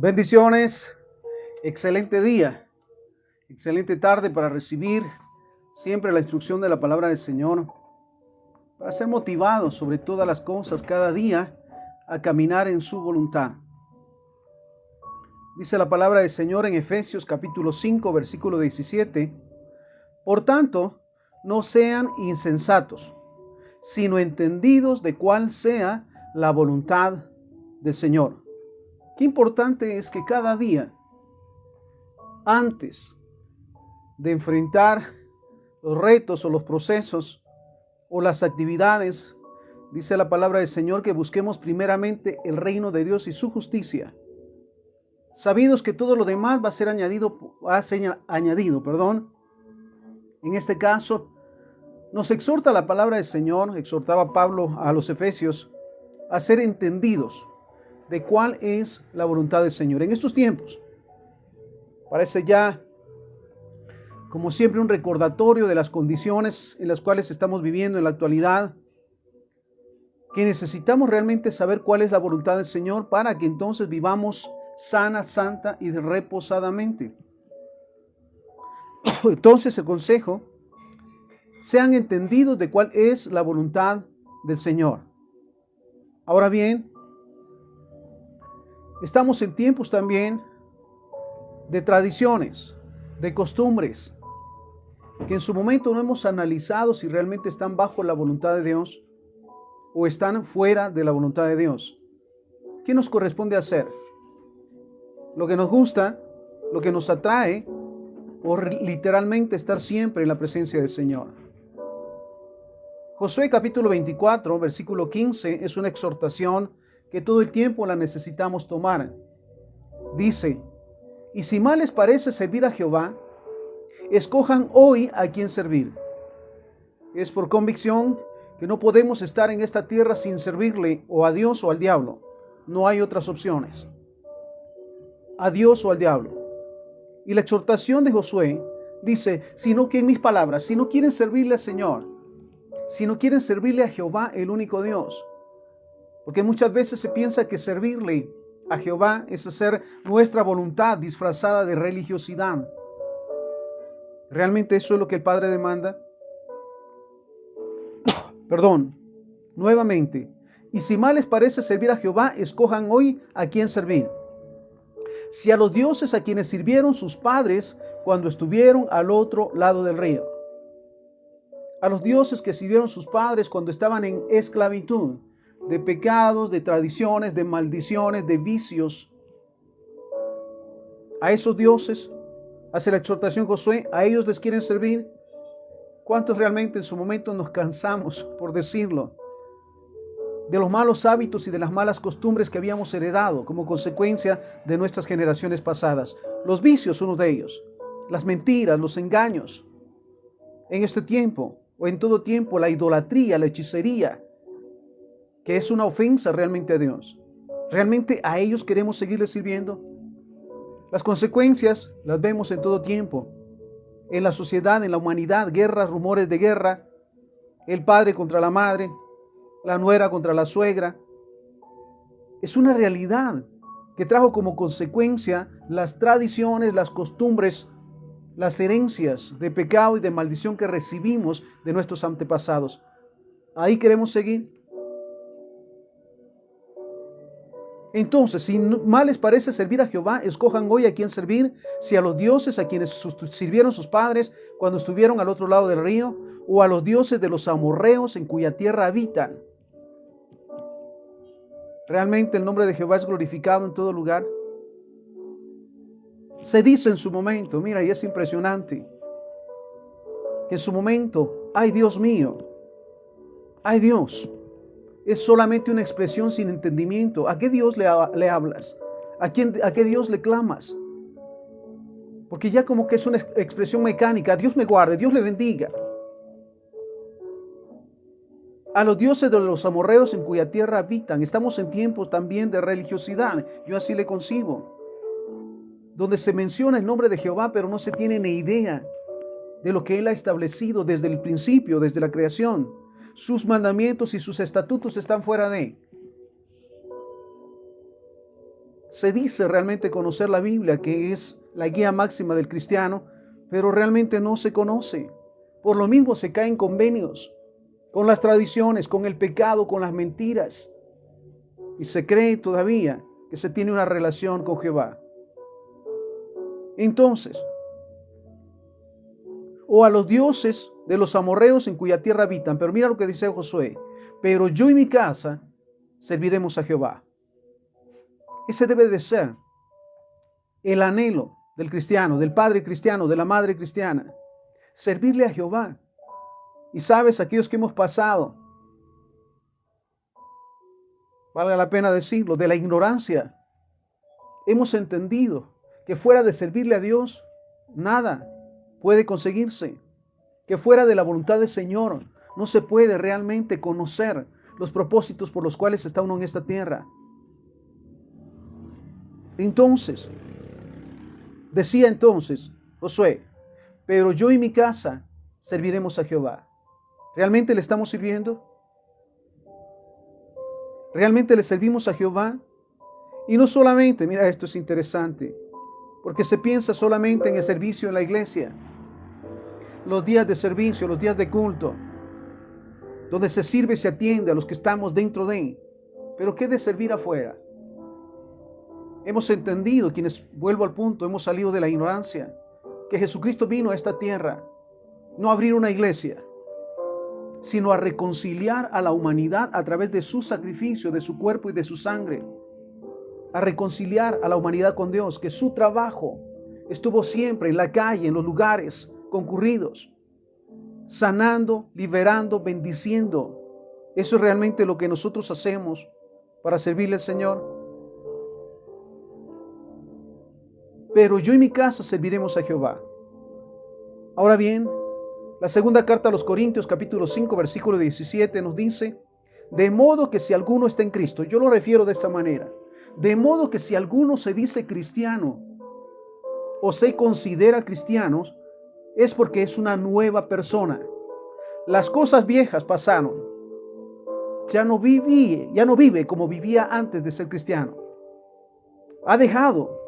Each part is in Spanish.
Bendiciones, excelente día, excelente tarde para recibir siempre la instrucción de la palabra del Señor, para ser motivados sobre todas las cosas cada día a caminar en su voluntad. Dice la palabra del Señor en Efesios capítulo 5, versículo 17, por tanto, no sean insensatos, sino entendidos de cuál sea la voluntad del Señor. Qué importante es que cada día, antes de enfrentar los retos o los procesos o las actividades, dice la palabra del Señor que busquemos primeramente el reino de Dios y su justicia, sabidos que todo lo demás va a ser añadido. En este caso, nos exhorta la palabra del Señor, exhortaba Pablo a los Efesios, a ser entendidos de cuál es la voluntad del Señor. En estos tiempos, parece ya, como siempre, un recordatorio de las condiciones en las cuales estamos viviendo en la actualidad, que necesitamos realmente saber cuál es la voluntad del Señor para que entonces vivamos sana, santa y reposadamente. Entonces el consejo, sean entendidos de cuál es la voluntad del Señor. Ahora bien, estamos en tiempos también de tradiciones, de costumbres, que en su momento no hemos analizado si realmente están bajo la voluntad de Dios o están fuera de la voluntad de Dios. ¿Qué nos corresponde hacer? Lo que nos gusta, lo que nos atrae, o literalmente estar siempre en la presencia del Señor. Josué capítulo 24, versículo 15, es una exhortación que todo el tiempo la necesitamos tomar. Dice, y si mal les parece servir a Jehová, escojan hoy a quién servir. Es por convicción que no podemos estar en esta tierra sin servirle o a Dios o al diablo. No hay otras opciones. A Dios o al diablo. Y la exhortación de Josué dice, sino que en mis palabras, si no quieren servirle al Señor, si no quieren servirle a Jehová, el único Dios, porque muchas veces se piensa que servirle a Jehová es hacer nuestra voluntad disfrazada de religiosidad. ¿Realmente eso es lo que el Padre demanda? Nuevamente. Y si mal les parece servir a Jehová, escojan hoy a quién servir. Si a los dioses a quienes sirvieron sus padres cuando estuvieron al otro lado del río. A los dioses que sirvieron sus padres cuando estaban en esclavitud, de pecados, de tradiciones, de maldiciones, de vicios. A esos dioses, hace la exhortación Josué, a ellos les quieren servir. ¿Cuántos realmente en su momento nos cansamos, por decirlo, de los malos hábitos y de las malas costumbres que habíamos heredado como consecuencia de nuestras generaciones pasadas? Los vicios son uno de ellos, las mentiras, los engaños. En este tiempo, o en todo tiempo, la idolatría, la hechicería, que es una ofensa realmente a Dios. ¿Realmente a ellos queremos seguirles sirviendo? Las consecuencias las vemos en todo tiempo, en la sociedad, en la humanidad, guerras, rumores de guerra, el padre contra la madre, la nuera contra la suegra. Es una realidad que trajo como consecuencia las tradiciones, las costumbres, las herencias de pecado y de maldición que recibimos de nuestros antepasados. ¿Ahí queremos seguir? Entonces, si mal les parece servir a Jehová, escojan hoy a quién servir, si a los dioses a quienes sirvieron sus padres cuando estuvieron al otro lado del río, o a los dioses de los amorreos en cuya tierra habitan. ¿Realmente el nombre de Jehová es glorificado en todo lugar? Se dice en su momento, mira, y es impresionante, que en su momento, ay Dios mío, ay Dios, es solamente una expresión sin entendimiento. ¿A qué Dios le hablas? ¿A qué Dios le clamas? Porque ya como que es una expresión mecánica. Dios me guarde, Dios le bendiga. A los dioses de los amorreos en cuya tierra habitan. Estamos en tiempos también de religiosidad. Yo así le concibo. Donde se menciona el nombre de Jehová, pero no se tiene ni idea de lo que Él ha establecido desde el principio, desde la creación. Sus mandamientos y sus estatutos están fuera de. Se dice realmente conocer la Biblia, que es la guía máxima del cristiano, pero realmente no se conoce. Por lo mismo se caen convenios con las tradiciones, con el pecado, con las mentiras. Y se cree todavía que se tiene una relación con Jehová. Entonces, o a los dioses de los amorreos en cuya tierra habitan. Pero mira lo que dice Josué: pero yo y mi casa serviremos a Jehová. Ese debe de ser el anhelo del cristiano, del padre cristiano, de la madre cristiana. Servirle a Jehová. Y sabes, aquellos que hemos pasado, valga la pena decirlo, de la ignorancia, hemos entendido que fuera de servirle a Dios, nada puede conseguirse. Que fuera de la voluntad del Señor no se puede realmente conocer los propósitos por los cuales está uno en esta tierra. Entonces, decía entonces Josué: pero yo y mi casa serviremos a Jehová. ¿Realmente le estamos sirviendo? ¿Realmente le servimos a Jehová? Y no solamente, mira, esto es interesante, porque se piensa solamente en el servicio en la iglesia, los días de servicio, los días de culto, donde se sirve y se atiende a los que estamos dentro de él. Pero ¿qué de servir afuera? Hemos entendido, quienes, vuelvo al punto, hemos salido de la ignorancia, que Jesucristo vino a esta tierra no a abrir una iglesia, sino a reconciliar a la humanidad a través de su sacrificio, de su cuerpo y de su sangre, a reconciliar a la humanidad con Dios, que su trabajo estuvo siempre en la calle, en los lugares concurridos, sanando, liberando, bendiciendo. Eso es realmente lo que nosotros hacemos para servirle al Señor. Pero yo y mi casa serviremos a Jehová. Ahora bien, la segunda carta a los Corintios, capítulo 5, versículo 17, nos dice: de modo que si alguno está en Cristo, yo lo refiero de esta manera, de modo que si alguno se dice cristiano o se considera cristiano, es porque es una nueva persona. Las cosas viejas pasaron. Ya no vive como vivía antes de ser cristiano. Ha dejado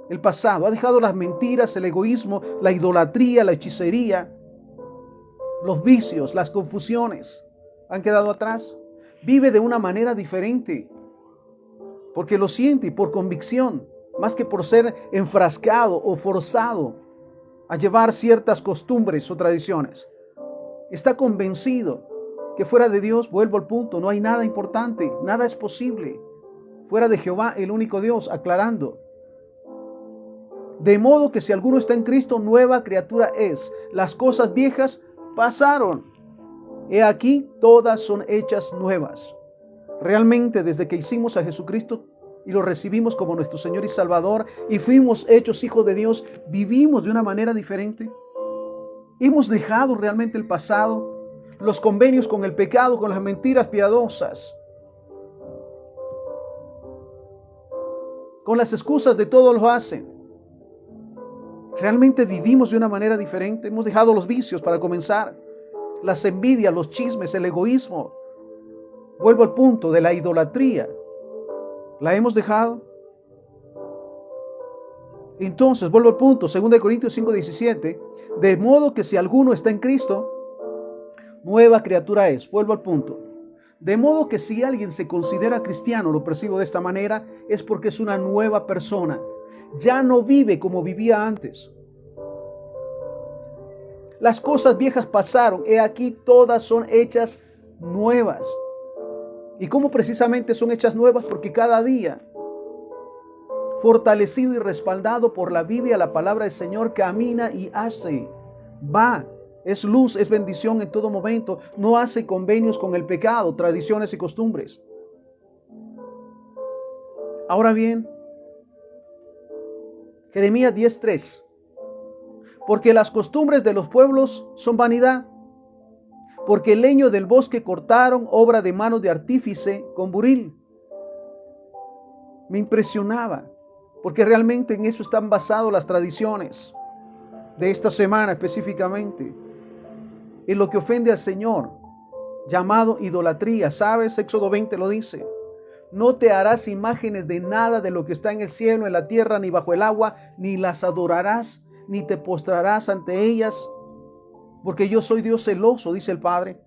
el pasado, ha dejado las mentiras, el egoísmo, la idolatría, la hechicería, los vicios, las confusiones. Han quedado atrás. Vive de una manera diferente, porque lo siente y por convicción, más que por ser enfrascado o forzado a llevar ciertas costumbres o tradiciones. Está convencido que fuera de Dios, vuelvo al punto, no hay nada importante, nada es posible. Fuera de Jehová, el único Dios, aclarando. De modo que si alguno está en Cristo, nueva criatura es. Las cosas viejas pasaron. He aquí, todas son hechas nuevas. Realmente, desde que hicimos a Jesucristo y lo recibimos como nuestro Señor y Salvador y fuimos hechos hijos de Dios, vivimos de una manera diferente. Hemos dejado realmente el pasado, los convenios con el pecado, con las mentiras piadosas, con las excusas de todos lo hacen. Realmente vivimos de una manera diferente. Hemos dejado los vicios para comenzar, las envidias, los chismes, el egoísmo. Vuelvo al punto de la idolatría. ¿La hemos dejado? Entonces, vuelvo al punto, 2 Corintios 5:17, de modo que si alguno está en Cristo, nueva criatura es. Vuelvo al punto. De modo que si alguien se considera cristiano, lo percibo de esta manera, es porque es una nueva persona. Ya no vive como vivía antes. Las cosas viejas pasaron, he aquí todas son hechas nuevas. ¿Y cómo precisamente son hechas nuevas? Porque cada día, fortalecido y respaldado por la Biblia, la palabra del Señor, camina y hace, va, es luz, es bendición en todo momento, no hace convenios con el pecado, tradiciones y costumbres. Ahora bien, Jeremías 10:3, porque las costumbres de los pueblos son vanidad, porque el leño del bosque cortaron, obra de manos de artífice con buril. Me impresionaba, porque realmente en eso están basadas las tradiciones de esta semana específicamente, en lo que ofende al Señor, llamado idolatría. ¿Sabes? Éxodo 20 lo dice. no te harás imágenes de nada de lo que está en el cielo, en la tierra, ni bajo el agua, ni las adorarás, ni te postrarás ante ellas, porque yo soy Dios celoso, dice el Padre,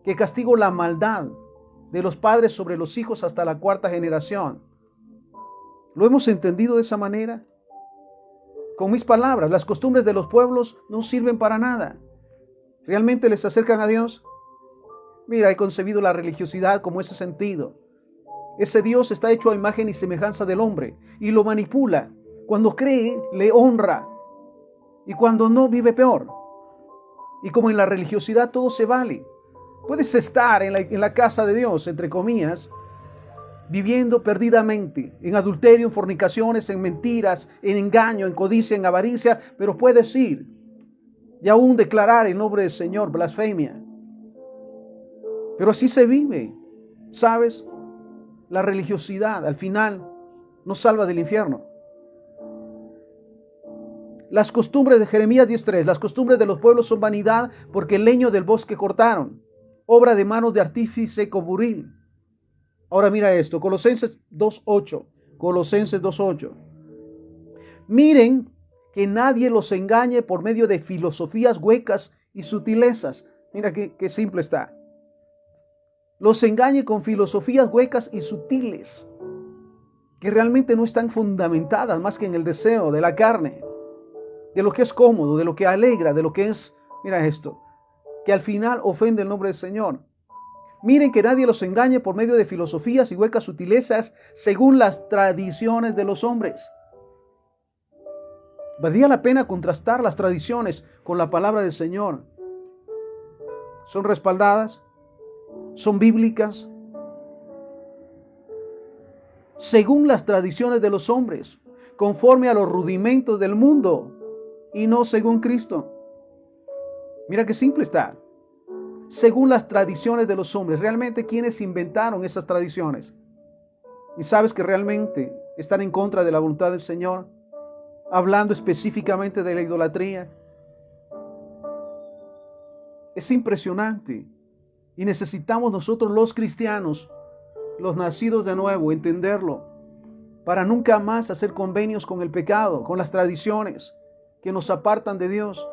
que castigo la maldad de los padres sobre los hijos hasta la cuarta generación. ¿Lo hemos entendido de esa manera? Con mis palabras, las costumbres de los pueblos no sirven para nada. ¿Realmente les acercan a Dios? Mira, he concebido la religiosidad como ese sentido. Ese Dios está hecho a imagen y semejanza del hombre y lo manipula. Cuando cree, le honra, y cuando no, vive peor. Y como en la religiosidad todo se vale. Puedes estar en la casa de Dios, entre comillas, viviendo perdidamente, en adulterio, en fornicaciones, en mentiras, en engaño, en codicia, en avaricia, pero puedes ir y aún declarar el nombre del Señor, blasfemia. Pero así se vive, ¿sabes? La religiosidad al final nos salva del infierno. Las costumbres de Jeremías 10:3, las costumbres de los pueblos son vanidad porque el leño del bosque cortaron, obra de manos de artífice con buril. Ahora mira esto, Colosenses 2:8, Colosenses 2:8. Miren que nadie los engañe por medio de filosofías huecas y sutilezas. Mira qué simple está. Los engañe con filosofías huecas y sutiles, que realmente no están fundamentadas más que en el deseo de la carne, de lo que es cómodo, de lo que alegra, de lo que es, mira esto, que al final ofende el nombre del Señor. Miren que nadie los engañe por medio de filosofías y huecas sutilezas según las tradiciones de los hombres. Valdría la pena contrastar las tradiciones con la palabra del Señor. ¿Son respaldadas? ¿Son bíblicas? Según las tradiciones de los hombres, conforme a los rudimentos del mundo y no según Cristo. Mira qué simple está. Según las tradiciones de los hombres, realmente ¿quiénes inventaron esas tradiciones? Y sabes que realmente están en contra de la voluntad del Señor, hablando específicamente de la idolatría. Es impresionante. Y necesitamos nosotros los cristianos, los nacidos de nuevo, entenderlo, para nunca más hacer convenios con el pecado, con las tradiciones que nos apartan de Dios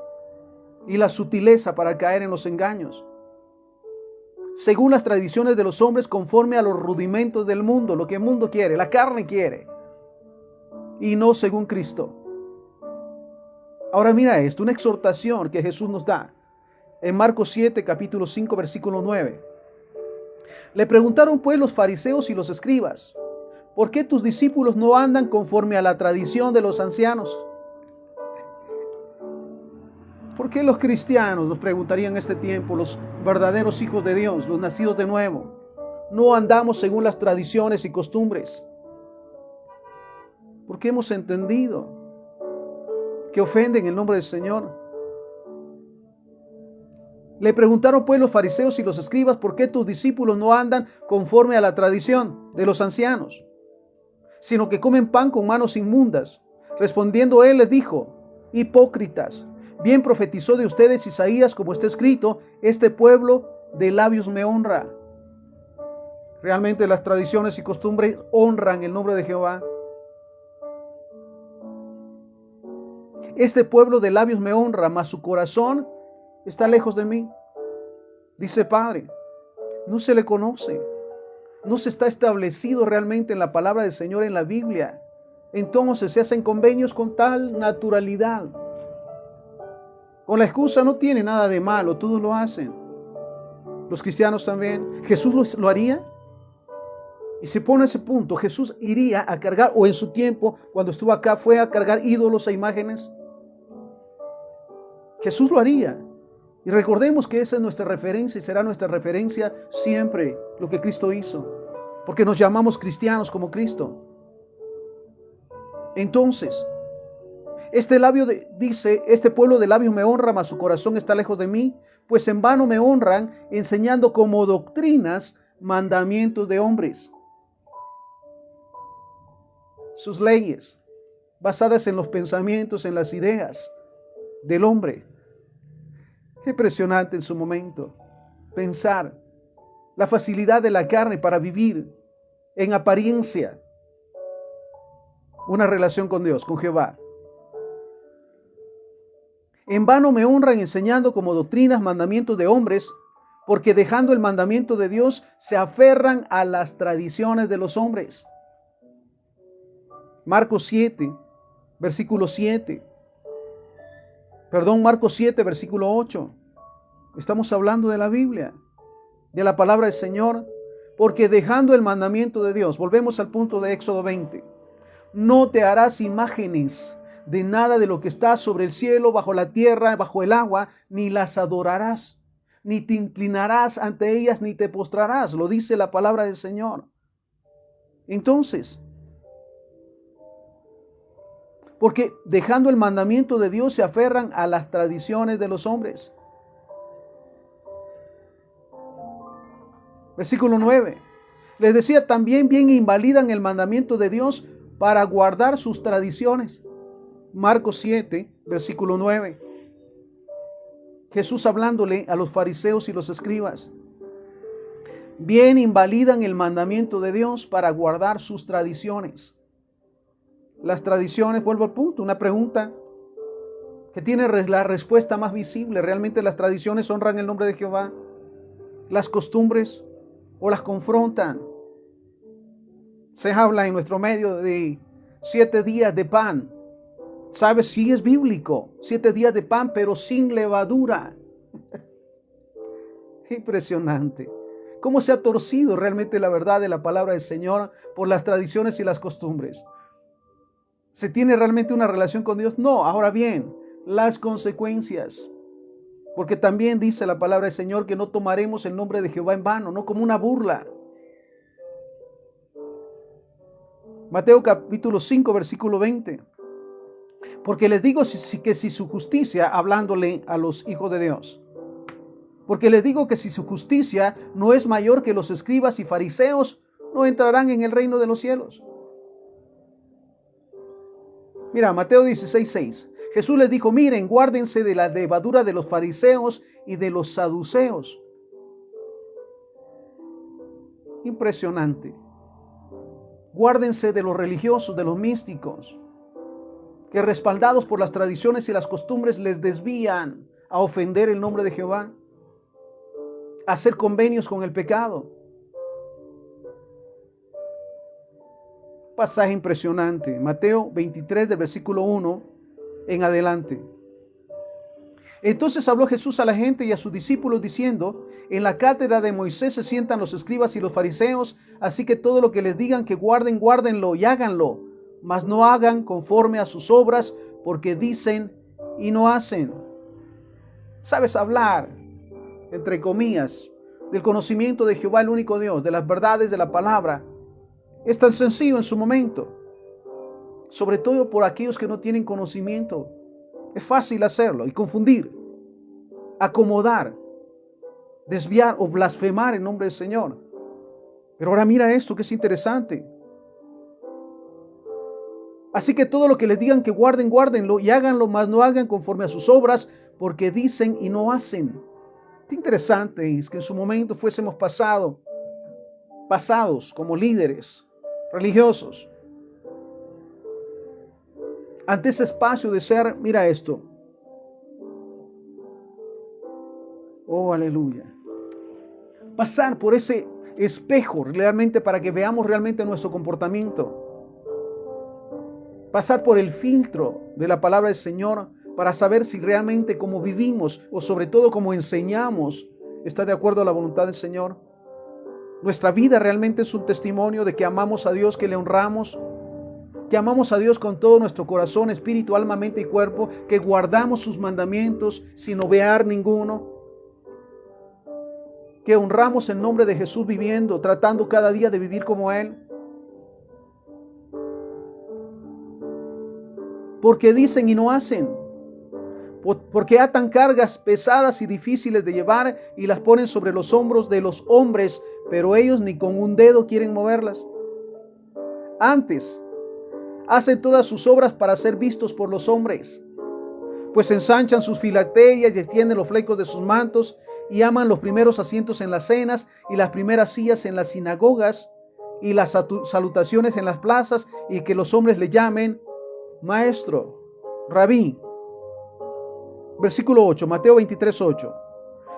y la sutileza para caer en los engaños. Según las tradiciones de los hombres, conforme a los rudimentos del mundo, lo que el mundo quiere, la carne quiere, y no según Cristo. Ahora mira esto, una exhortación que Jesús nos da. En Marcos 7, capítulo 5, versículo 9. Le preguntaron pues los fariseos y los escribas, ¿por qué tus discípulos no andan conforme a la tradición de los ancianos? ¿Por qué los cristianos, nos preguntarían en este tiempo, los verdaderos hijos de Dios, los nacidos de nuevo, no andamos según las tradiciones y costumbres? Porque hemos entendido que ofenden el nombre del Señor. Le preguntaron pues los fariseos y los escribas, ¿por qué tus discípulos no andan conforme a la tradición de los ancianos, sino que comen pan con manos inmundas? Respondiendo él les dijo, hipócritas, bien profetizó de ustedes Isaías, como está escrito, este pueblo de labios me honra. Realmente las tradiciones y costumbres honran el nombre de Jehová. Este pueblo de labios me honra, mas su corazón está lejos de mí. Dice Padre, no se le conoce, no se está establecido realmente en la palabra del Señor en la Biblia. Entonces se hacen convenios con tal naturalidad. Con la excusa no tiene nada de malo, todos lo hacen. Los cristianos también. ¿Jesús lo haría? Y se pone a ese punto, Jesús iría a cargar, o en su tiempo, cuando estuvo acá, fue a cargar ídolos e imágenes. Jesús lo haría. Y recordemos que esa es nuestra referencia y será nuestra referencia siempre, lo que Cristo hizo. Porque nos llamamos cristianos como Cristo. Entonces, dice, este pueblo de labios me honra, mas su corazón está lejos de mí, pues en vano me honran, enseñando como doctrinas mandamientos de hombres. Sus leyes, basadas en los pensamientos, en las ideas del hombre. Qué impresionante en su momento pensar la facilidad de la carne para vivir en apariencia, una relación con Dios, con Jehová. En vano me honran enseñando como doctrinas mandamientos de hombres, porque dejando el mandamiento de Dios se aferran a las tradiciones de los hombres. Marcos 7, versículo 7. Marcos 7, versículo 8. Estamos hablando de la Biblia, de la palabra del Señor, porque dejando el mandamiento de Dios, volvemos al punto de Éxodo 20, no te harás imágenes de nada de lo que está sobre el cielo, bajo la tierra, bajo el agua, ni las adorarás, ni te inclinarás ante ellas, ni te postrarás, lo dice la palabra del Señor. Entonces, porque dejando el mandamiento de Dios se aferran a las tradiciones de los hombres. Versículo 9. Les decía, también bien invalidan el mandamiento de Dios para guardar sus tradiciones. Marcos 7, versículo 9. Jesús hablándole a los fariseos y los escribas. Bien invalidan el mandamiento de Dios para guardar sus tradiciones. Las tradiciones, vuelvo al punto, una pregunta que tiene la respuesta más visible. ¿Realmente las tradiciones honran el nombre de Jehová? ¿Las costumbres o las confrontan? Se habla en nuestro medio de 7 días de pan. ¿Sabes? Sí es bíblico. 7 días de pan, pero sin levadura. Impresionante. ¿Cómo se ha torcido realmente la verdad de la palabra del Señor por las tradiciones y las costumbres? ¿Se tiene realmente una relación con Dios? No. Ahora bien, las consecuencias. Porque también dice la palabra del Señor que no tomaremos el nombre de Jehová en vano, no como una burla. Mateo capítulo 5, versículo 20. Porque les digo que si su justicia, hablándole a los hijos de Dios, porque les digo que si su justicia no es mayor que los escribas y fariseos, no entrarán en el reino de los cielos. Mira, Mateo 16, 6. Jesús les dijo, miren, guárdense de la levadura de los fariseos y de los saduceos. Impresionante. Guárdense de los religiosos, de los místicos, que respaldados por las tradiciones y las costumbres les desvían a ofender el nombre de Jehová, a hacer convenios con el pecado. Pasaje impresionante, Mateo 23 del versículo 1 en adelante. Entonces habló Jesús a la gente y a sus discípulos diciendo, en la cátedra de Moisés se sientan los escribas y los fariseos, así que todo lo que les digan que guarden, guárdenlo y háganlo, mas no hagan conforme a sus obras, porque dicen y no hacen. ¿Sabes hablar, entre comillas, del conocimiento de Jehová el único Dios, de las verdades de la palabra? Es tan sencillo en su momento, sobre todo por aquellos que no tienen conocimiento. Es fácil hacerlo y confundir, acomodar, desviar o blasfemar en nombre del Señor. Pero ahora mira esto que es interesante. Así que todo lo que les digan que guarden, guárdenlo y háganlo, mas no hagan conforme a sus obras, porque dicen y no hacen. Qué interesante es que en su momento fuésemos pasados como líderes religiosos, ante ese espacio de ser, mira esto. Oh, aleluya. Pasar por ese espejo realmente para que veamos realmente nuestro comportamiento. Pasar por el filtro de la palabra del Señor para saber si realmente como vivimos o sobre todo como enseñamos está de acuerdo a la voluntad del Señor. Nuestra vida realmente es un testimonio de que amamos a Dios, que le honramos, que amamos a Dios con todo nuestro corazón, espíritu, alma, mente y cuerpo, que guardamos sus mandamientos sin obviar ninguno, que honramos el nombre de Jesús viviendo, tratando cada día de vivir como Él. Porque dicen y no hacen, porque atan cargas pesadas y difíciles de llevar y las ponen sobre los hombros de los hombres, pero ellos ni con un dedo quieren moverlas. Antes, hacen todas sus obras para ser vistos por los hombres, pues ensanchan sus filacterias y extienden los flecos de sus mantos y aman los primeros asientos en las cenas y las primeras sillas en las sinagogas y las salutaciones en las plazas y que los hombres le llamen maestro, rabí. Versículo 8, Mateo 23, 8.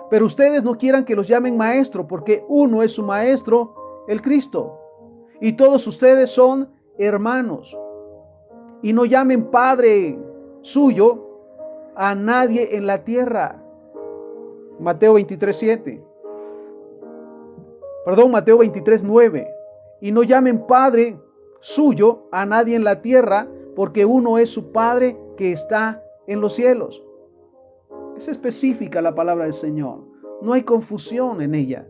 Pero ustedes no quieran que los llamen maestro, porque uno es su maestro, el Cristo. Y todos ustedes son hermanos. Y no llamen padre suyo a nadie en la tierra. Mateo 23, 7. Mateo 23, 9. Y no llamen padre suyo a nadie en la tierra, porque uno es su Padre que está en los cielos. Es específica la palabra del Señor. No hay confusión en ella.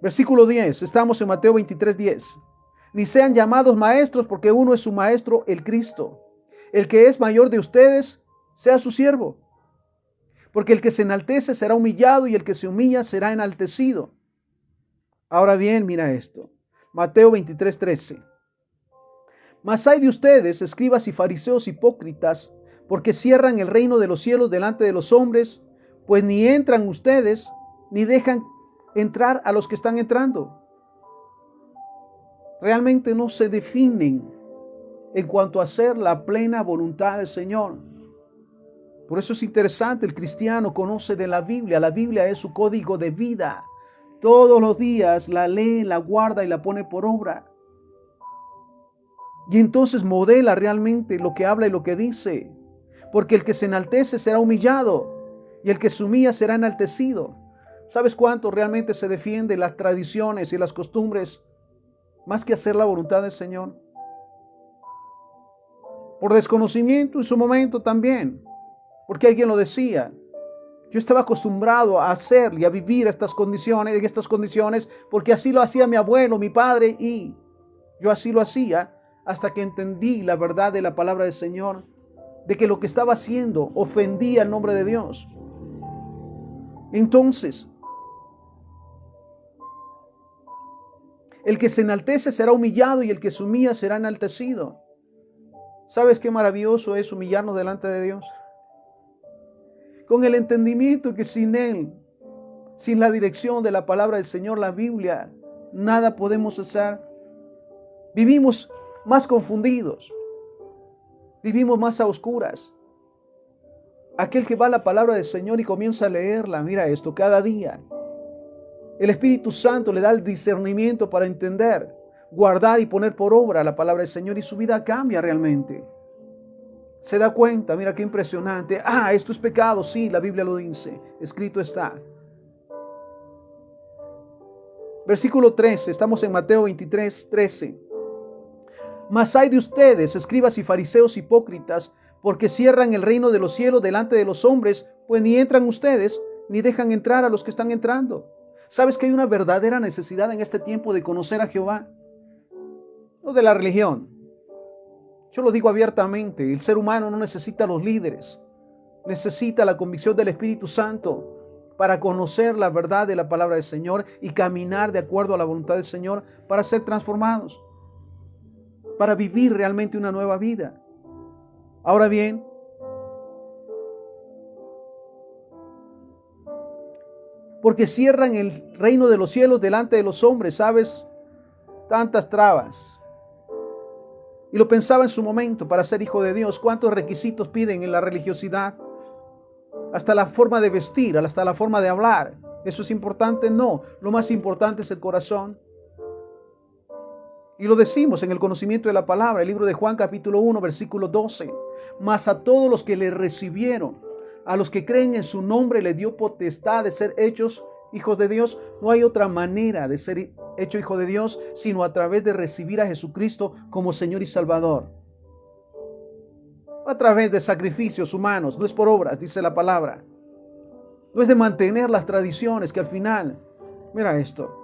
Versículo 10. Estamos en Mateo 23, 10. Ni sean llamados maestros, porque uno es su maestro, el Cristo. El que es mayor de ustedes, sea su siervo. Porque el que se enaltece será humillado, y el que se humilla será enaltecido. Ahora bien, mira esto. Mateo 23, 13. Mas hay de ustedes, escribas y fariseos hipócritas, porque cierran el reino de los cielos delante de los hombres, pues ni entran ustedes, ni dejan entrar a los que están entrando. Realmente no se definen en cuanto a hacer la plena voluntad del Señor. Por eso es interesante, el cristiano conoce de la Biblia es su código de vida. Todos los días la lee, la guarda y la pone por obra. Y entonces modela realmente lo que habla y lo que dice. Porque el que se enaltece será humillado, y el que se humilla será enaltecido. ¿Sabes cuánto realmente se defiende las tradiciones y las costumbres más que hacer la voluntad del Señor? Por desconocimiento en su momento también, porque alguien lo decía. Yo estaba acostumbrado a hacer y a vivir en estas condiciones, porque así lo hacía mi abuelo, mi padre, y yo así lo hacía hasta que entendí la verdad de la palabra del Señor, de que lo que estaba haciendo ofendía el nombre de Dios. Entonces, el que se enaltece será humillado, y el que se humilla será enaltecido. ¿Sabes qué maravilloso es humillarnos delante de Dios? Con el entendimiento que sin Él, sin la dirección de la palabra del Señor, la Biblia, nada podemos hacer. Vivimos más confundidos, vivimos más a oscuras. Aquel que va a la palabra del Señor y comienza a leerla, mira esto, cada día, el Espíritu Santo le da el discernimiento para entender, guardar y poner por obra la palabra del Señor, y su vida cambia realmente. Se da cuenta, mira qué impresionante. Esto es pecado, sí, la Biblia lo dice, escrito está. Versículo 13, estamos en Mateo 23, 13. Mas hay de ustedes, escribas y fariseos hipócritas, porque cierran el reino de los cielos delante de los hombres, pues ni entran ustedes, ni dejan entrar a los que están entrando. ¿Sabes que hay una verdadera necesidad en este tiempo de conocer a Jehová? No de la religión. Yo lo digo abiertamente, el ser humano no necesita a los líderes, necesita la convicción del Espíritu Santo para conocer la verdad de la palabra del Señor y caminar de acuerdo a la voluntad del Señor para ser transformados, para vivir realmente una nueva vida. Ahora bien, porque cierran el reino de los cielos delante de los hombres, ¿sabes? Tantas trabas. Y lo pensaba en su momento, para ser hijo de Dios, ¿cuántos requisitos piden en la religiosidad? Hasta la forma de vestir, hasta la forma de hablar. ¿Eso es importante? No, lo más importante es el corazón. Y lo decimos en el conocimiento de la palabra, el libro de Juan capítulo 1, versículo 12. Mas a todos los que le recibieron, a los que creen en su nombre, le dio potestad de ser hechos hijos de Dios. No hay otra manera de ser hecho hijo de Dios sino a través de recibir a Jesucristo como Señor y Salvador. A través de sacrificios humanos, no es por obras, dice la palabra. No es de mantener las tradiciones que al final, mira esto,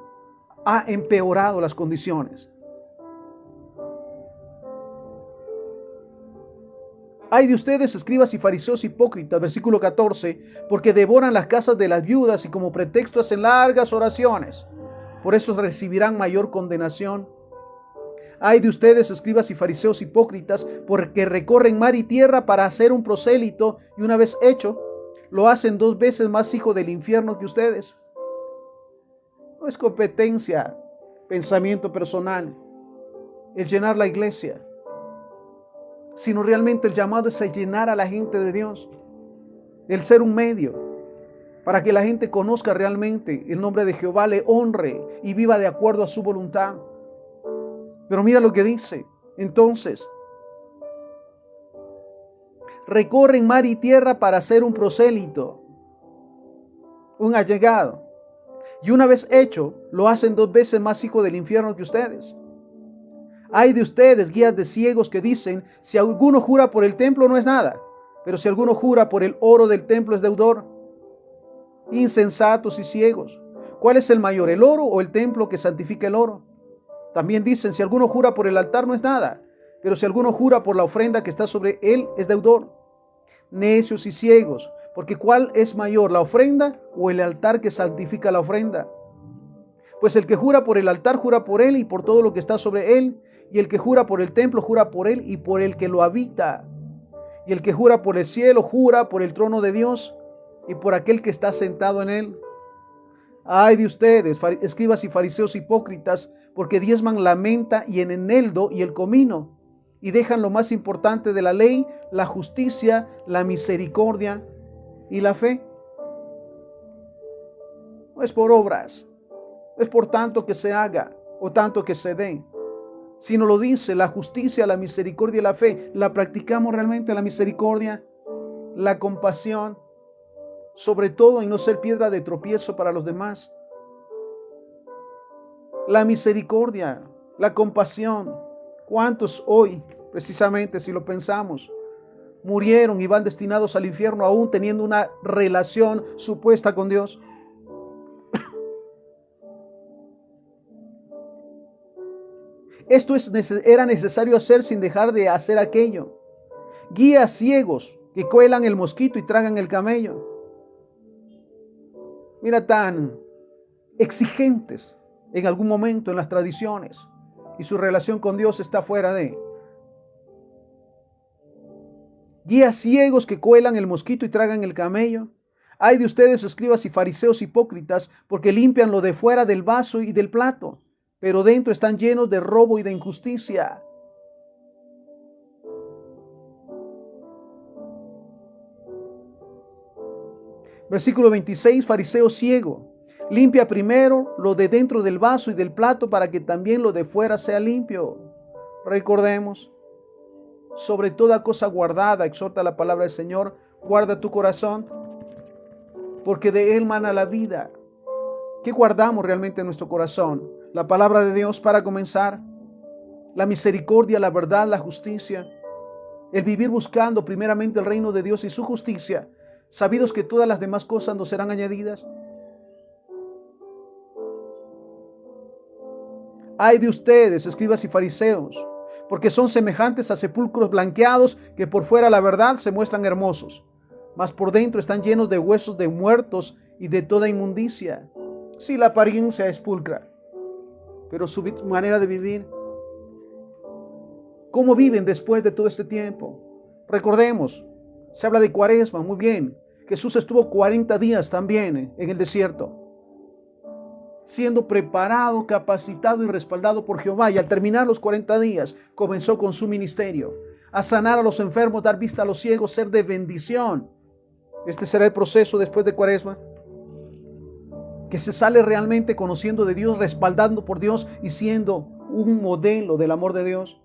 ha empeorado las condiciones. Hay de ustedes, escribas y fariseos hipócritas, versículo 14, porque devoran las casas de las viudas y como pretexto hacen largas oraciones. Por eso recibirán mayor condenación. Hay de ustedes, escribas y fariseos hipócritas, porque recorren mar y tierra para hacer un prosélito, y una vez hecho, lo hacen 2 veces más hijo del infierno que ustedes. No es competencia, pensamiento personal, el llenar la iglesia, sino realmente el llamado es a llenar a la gente de Dios, el ser un medio para que la gente conozca realmente el nombre de Jehová, le honre y viva de acuerdo a su voluntad. Pero mira lo que dice. Entonces, recorren mar y tierra para ser un prosélito, un allegado. Y una vez hecho, lo hacen 2 veces más hijo del infierno que ustedes. Hay de ustedes, guías de ciegos, que dicen, si alguno jura por el templo no es nada, pero si alguno jura por el oro del templo es deudor. Insensatos y ciegos, ¿cuál es el mayor, el oro o el templo que santifica el oro? También dicen, si alguno jura por el altar no es nada, pero si alguno jura por la ofrenda que está sobre él es deudor. Necios y ciegos, porque ¿cuál es mayor, la ofrenda o el altar que santifica la ofrenda? Pues el que jura por el altar jura por él y por todo lo que está sobre él, y el que jura por el templo jura por él y por el que lo habita. Y el que jura por el cielo jura por el trono de Dios y por aquel que está sentado en él. Ay de ustedes, escribas y fariseos hipócritas, porque diezman la menta y el eneldo y el comino, y dejan lo más importante de la ley, la justicia, la misericordia y la fe. No es por obras, no es por tanto que se haga o tanto que se dé, sino lo dice la justicia, la misericordia y la fe. ¿La practicamos realmente la misericordia, la compasión, sobre todo en no ser piedra de tropiezo para los demás? La misericordia, la compasión. ¿Cuántos hoy, precisamente si lo pensamos, murieron y van destinados al infierno aún teniendo una relación supuesta con Dios? Esto era necesario hacer sin dejar de hacer aquello. Guías ciegos que cuelan el mosquito y tragan el camello. Mira, tan exigentes en algún momento en las tradiciones y su relación con Dios está fuera de. Guías ciegos que cuelan el mosquito y tragan el camello. Ay de ustedes, escribas y fariseos hipócritas, porque limpian lo de fuera del vaso y del plato, pero dentro están llenos de robo y de injusticia. Versículo 26, fariseo ciego, limpia primero lo de dentro del vaso y del plato para que también lo de fuera sea limpio. Recordemos, sobre toda cosa guardada, exhorta la palabra del Señor, guarda tu corazón, porque de él mana la vida. ¿Qué guardamos realmente en nuestro corazón? La palabra de Dios para comenzar, la misericordia, la verdad, la justicia, el vivir buscando primeramente el reino de Dios y su justicia, sabidos que todas las demás cosas nos serán añadidas. Ay de ustedes, escribas y fariseos, porque son semejantes a sepulcros blanqueados que por fuera la verdad se muestran hermosos, mas por dentro están llenos de huesos de muertos y de toda inmundicia. Sí, la apariencia es pulcra, pero su manera de vivir, ¿cómo viven después de todo este tiempo? Recordemos, se habla de Cuaresma, muy bien. Jesús estuvo 40 días también en el desierto, siendo preparado, capacitado y respaldado por Jehová. Y al terminar los 40 días, comenzó con su ministerio, a sanar a los enfermos, dar vista a los ciegos, ser de bendición. Este será el proceso después de Cuaresma, que se sale realmente conociendo de Dios, respaldando por Dios y siendo un modelo del amor de Dios.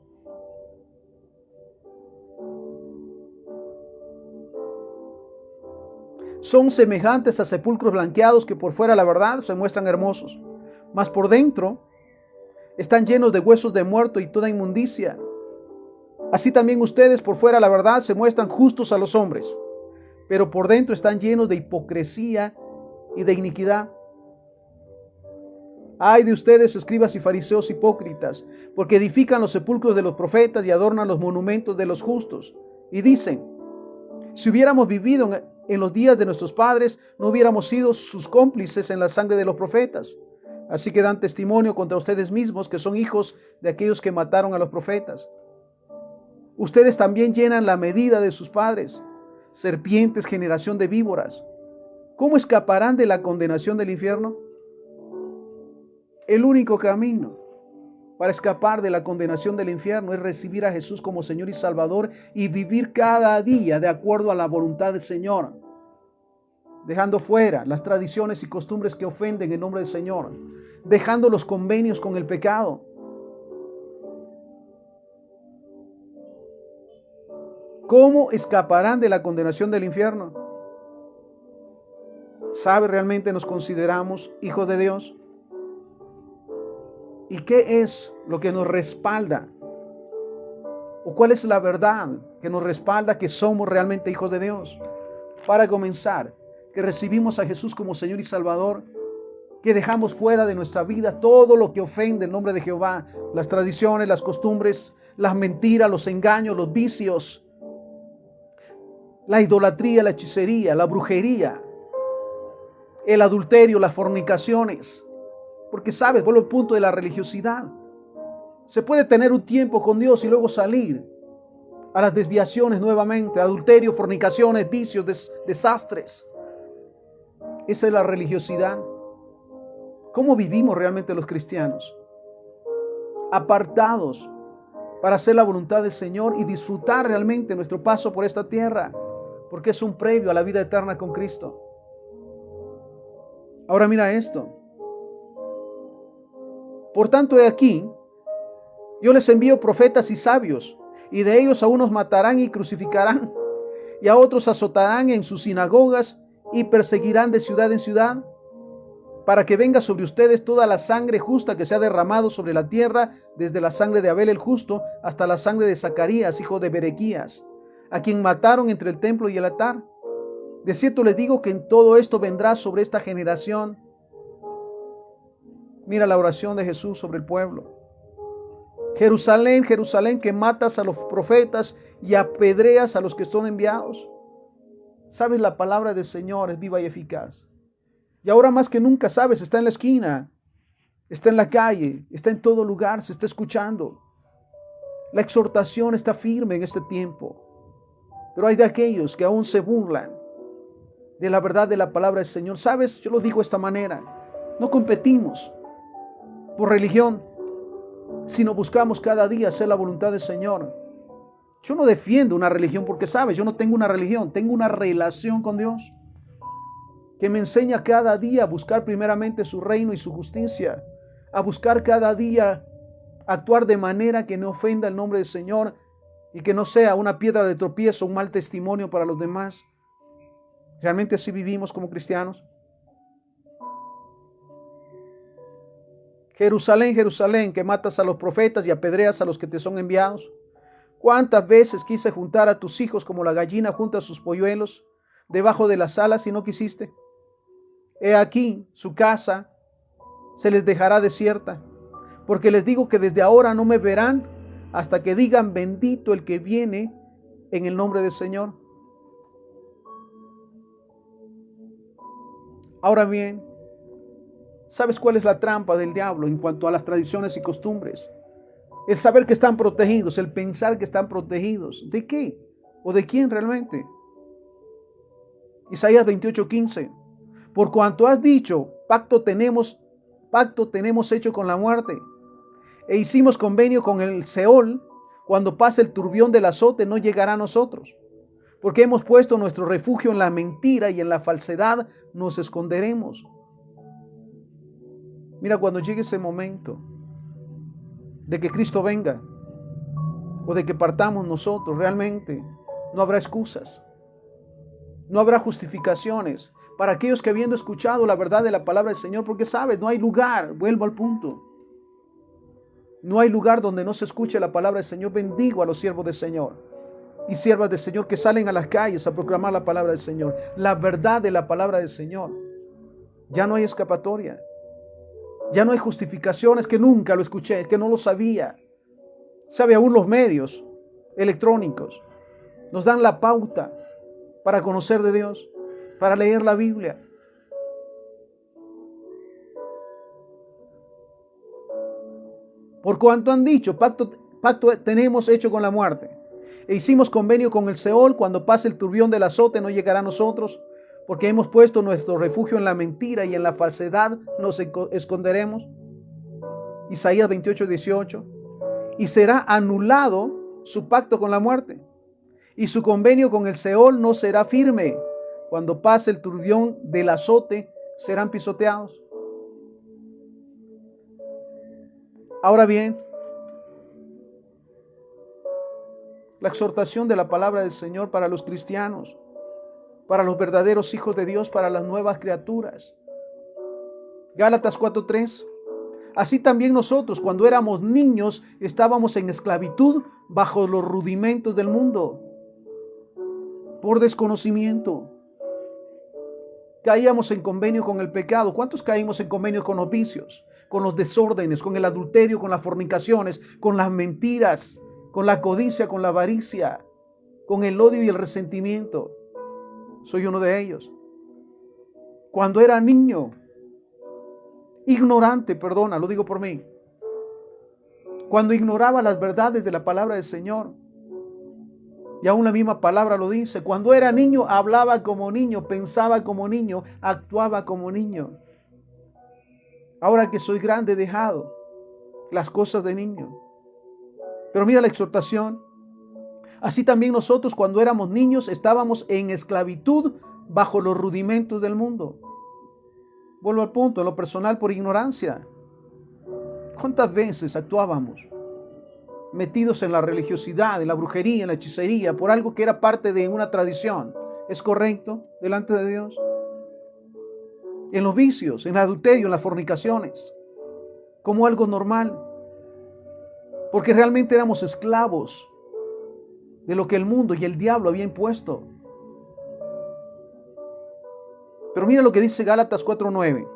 Son semejantes a sepulcros blanqueados que por fuera la verdad se muestran hermosos, mas por dentro están llenos de huesos de muerto y toda inmundicia. Así también ustedes por fuera la verdad se muestran justos a los hombres, pero por dentro están llenos de hipocresía y de iniquidad. Ay de ustedes, escribas y fariseos hipócritas, porque edifican los sepulcros de los profetas y adornan los monumentos de los justos. Y dicen, si hubiéramos vivido en los días de nuestros padres, no hubiéramos sido sus cómplices en la sangre de los profetas. Así que dan testimonio contra ustedes mismos que son hijos de aquellos que mataron a los profetas. Ustedes también llenan la medida de sus padres, serpientes, generación de víboras. ¿Cómo escaparán de la condenación del infierno? El único camino para escapar de la condenación del infierno es recibir a Jesús como Señor y Salvador y vivir cada día de acuerdo a la voluntad del Señor, dejando fuera las tradiciones y costumbres que ofenden el nombre del Señor, dejando los convenios con el pecado. ¿Cómo escaparán de la condenación del infierno? ¿Sabe realmente nos consideramos hijos de Dios? ¿Y qué es lo que nos respalda? ¿O cuál es la verdad que nos respalda que somos realmente hijos de Dios? Para comenzar, que recibimos a Jesús como Señor y Salvador, que dejamos fuera de nuestra vida todo lo que ofende el nombre de Jehová, las tradiciones, las costumbres, las mentiras, los engaños, los vicios, la idolatría, la hechicería, la brujería, el adulterio, las fornicaciones. Porque sabes, vuelvo al punto de la religiosidad. Se puede tener un tiempo con Dios y luego salir a las desviaciones nuevamente, adulterio, fornicaciones, vicios, desastres. Esa es la religiosidad. ¿Cómo vivimos realmente los cristianos? Apartados para hacer la voluntad del Señor y disfrutar realmente nuestro paso por esta tierra, porque es un previo a la vida eterna con Cristo. Ahora mira esto. Por tanto, he aquí, yo les envío profetas y sabios, y de ellos a unos matarán y crucificarán, y a otros azotarán en sus sinagogas y perseguirán de ciudad en ciudad, para que venga sobre ustedes toda la sangre justa que se ha derramado sobre la tierra, desde la sangre de Abel el justo hasta la sangre de Zacarías, hijo de Berequías, a quien mataron entre el templo y el altar. De cierto les digo que en todo esto vendrá sobre esta generación. Mira la oración de Jesús sobre el pueblo. Jerusalén, Jerusalén, que matas a los profetas y apedreas a los que son enviados. Sabes, la palabra del Señor es viva y eficaz. Y ahora más que nunca, sabes, está en la esquina, está en la calle, está en todo lugar, se está escuchando. La exhortación está firme en este tiempo. Pero hay de aquellos que aún se burlan de la verdad de la palabra del Señor. Sabes, yo lo digo de esta manera. No competimos por religión, sino buscamos cada día hacer la voluntad del Señor. Yo no defiendo una religión porque, sabes, yo no tengo una religión, tengo una relación con Dios que me enseña cada día a buscar primeramente su reino y su justicia, a buscar cada día actuar de manera que no ofenda el nombre del Señor y que no sea una piedra de tropiezo, un mal testimonio para los demás. ¿Realmente así vivimos como cristianos? Jerusalén, Jerusalén, que matas a los profetas y apedreas a los que te son enviados. ¿Cuántas veces quise juntar a tus hijos como la gallina junta sus polluelos debajo de las alas y no quisiste? He aquí, su casa se les dejará desierta, porque les digo que desde ahora no me verán hasta que digan bendito el que viene en el nombre del Señor. Ahora bien, ¿sabes cuál es la trampa del diablo en cuanto a las tradiciones y costumbres? El saber que están protegidos, el pensar que están protegidos. ¿De qué? ¿O de quién realmente? Isaías 28:15. Por cuanto has dicho, pacto tenemos hecho con la muerte, e hicimos convenio con el Seol, cuando pase el turbión del azote no llegará a nosotros, porque hemos puesto nuestro refugio en la mentira y en la falsedad nos esconderemos. Mira, cuando llegue ese momento de que Cristo venga o de que partamos nosotros, realmente no habrá excusas, no habrá justificaciones para aquellos que habiendo escuchado la verdad de la palabra del Señor, porque sabes, no hay lugar, vuelvo al punto, no hay lugar donde no se escuche la palabra del Señor. Bendigo a los siervos del Señor y siervas del Señor que salen a las calles a proclamar la palabra del Señor, la verdad de la palabra del Señor. Ya no hay escapatoria. Ya no hay justificaciones, que nunca lo escuché, que no lo sabía. Sabe, aún los medios electrónicos nos dan la pauta para conocer de Dios, para leer la Biblia. Por cuanto han dicho, pacto tenemos hecho con la muerte, e hicimos convenio con el Seol, cuando pase el turbión del azote no llegará a nosotros, porque hemos puesto nuestro refugio en la mentira y en la falsedad nos esconderemos. Isaías 28:18. Y será anulado su pacto con la muerte, y su convenio con el Seol no será firme. Cuando pase el turbión del azote, serán pisoteados. Ahora bien, la exhortación de la palabra del Señor para los cristianos, para los verdaderos hijos de Dios, para las nuevas criaturas. Gálatas 4:3. Así también nosotros, cuando éramos niños, estábamos en esclavitud bajo los rudimentos del mundo, por desconocimiento. Caíamos en convenio con el pecado. ¿Cuántos caímos en convenio con los vicios, con los desórdenes, con el adulterio, con las fornicaciones, con las mentiras, con la codicia, con la avaricia, con el odio y el resentimiento? Soy uno de ellos. Cuando era niño, ignorante, perdona, lo digo por mí. Cuando ignoraba las verdades de la palabra del Señor. Y aún la misma palabra lo dice. Cuando era niño, hablaba como niño, pensaba como niño, actuaba como niño. Ahora que soy grande, he dejado las cosas de niño. Pero mira la exhortación. Así también nosotros, cuando éramos niños, estábamos en esclavitud bajo los rudimentos del mundo. Vuelvo al punto, en lo personal, por ignorancia. ¿Cuántas veces actuábamos metidos en la religiosidad, en la brujería, en la hechicería, por algo que era parte de una tradición? ¿Es correcto delante de Dios? En los vicios, en el adulterio, en las fornicaciones, como algo normal, porque realmente éramos esclavos de lo que el mundo y el diablo había impuesto. Pero mira lo que dice Gálatas 4:9.